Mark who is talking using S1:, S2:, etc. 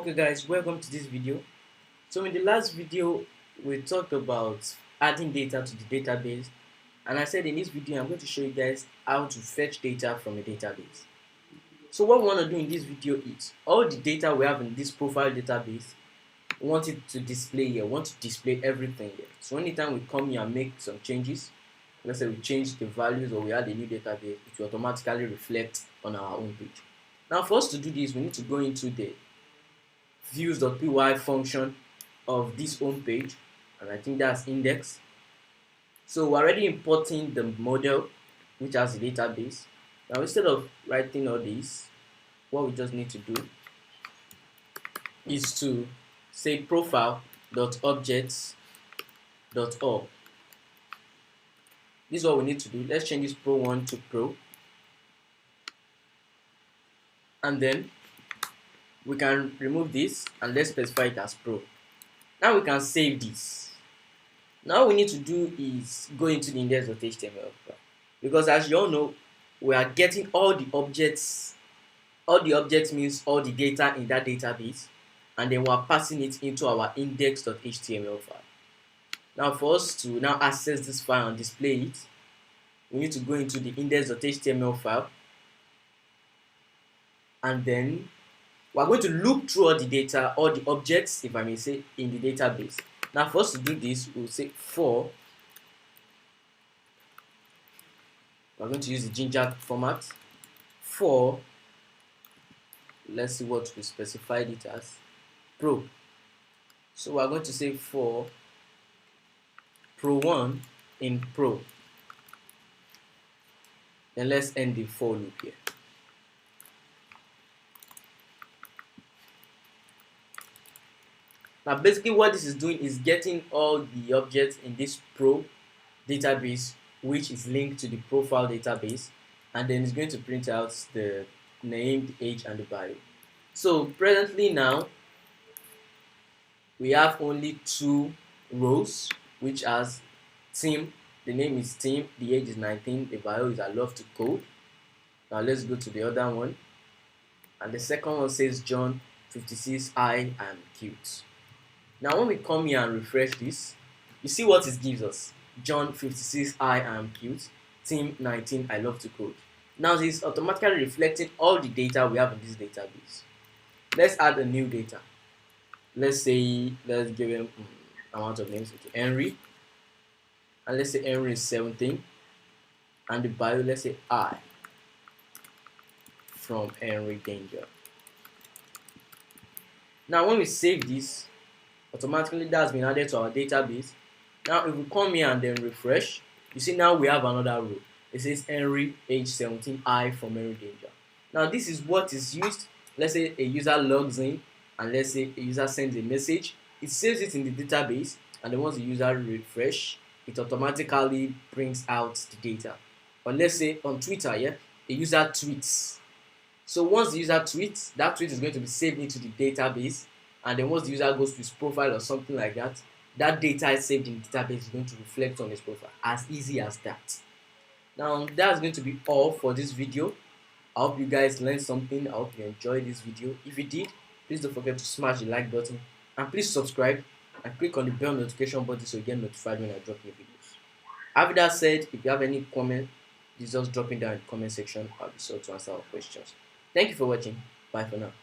S1: Okay guys, welcome to this video. So in the last video we talked about adding data to the database, and I said in this video I'm going to show you guys how to fetch data from a database. So what we want to do in this video is all the data we have in this profile database, we want it to display here. We want to display everything here. So anytime we come here and make some changes, let's say we change the values or we add a new database, it will automatically reflect on our own page. Now for us to do this, we need to go into the views.py function of this home page, and I think that's index. So we're already importing the model which has the database. Now instead of writing all this, what we just need to do is to say profile.objects.all. This is what we need to do. Let's change this pro1 to pro, and then we can remove this and let's specify it as pro. Now we can save this. Now what we need to do is go into the index.html because as you all know, we are getting all the objects. All the objects means all the data in that database, and then we are passing it into our index.html file. Now for us to now access this file and display it, we need to go into the index.html file, and then we're going to look through all the data, all the objects, if I may say, in the database. Now for us to do this, we'll say for, we're going to use the Django format, for, let's see what we specified it as, pro. So we're going to say for pro1 in pro. Then let's end the for loop here. Now basically what this is doing is getting all the objects in this pro database, which is linked to the profile database, and then it's going to print out the name, the age, and the bio. So presently now we have only two rows, which has Tim, the name is Tim, the age is 19, the bio is I love to code. Now let's go to the other one, and the second one says John 56, I am cute. Now when we come here and refresh this, you see what it gives us. John 56, I am cute. Tim 19, I love to code. Now this is automatically reflecting all the data we have in this database. Let's add a new data. Let's say, let's give him amount of names. Okay, Henry. And let's say Henry is 17. And the bio, let's say I from Henry Danger. Now when we save this, automatically that's been added to our database. Now if we come here and then refresh, you see now we have another row. It says Henry age 17, I from Henry Danger. Now this is what is used. Let's say a user logs in, and let's say a user sends a message. It saves it in the database, and then once the user refresh, it automatically brings out the data. Or let's say on Twitter, yeah, a user tweets. So once the user tweets, that tweet is going to be saved into the database. And then once the user goes to his profile or something like that, that data is saved in the database is going to reflect on his profile. As easy as that. Now that's going to be all for this video. I hope you guys learned something. I hope you enjoyed this video. If you did, please don't forget to smash the like button, and please subscribe and click on the bell notification button so you get notified when I drop new videos. After that said, if you have any comment, please just drop it down in the comment section. I'll be sure to answer our questions. Thank you for watching. Bye for now.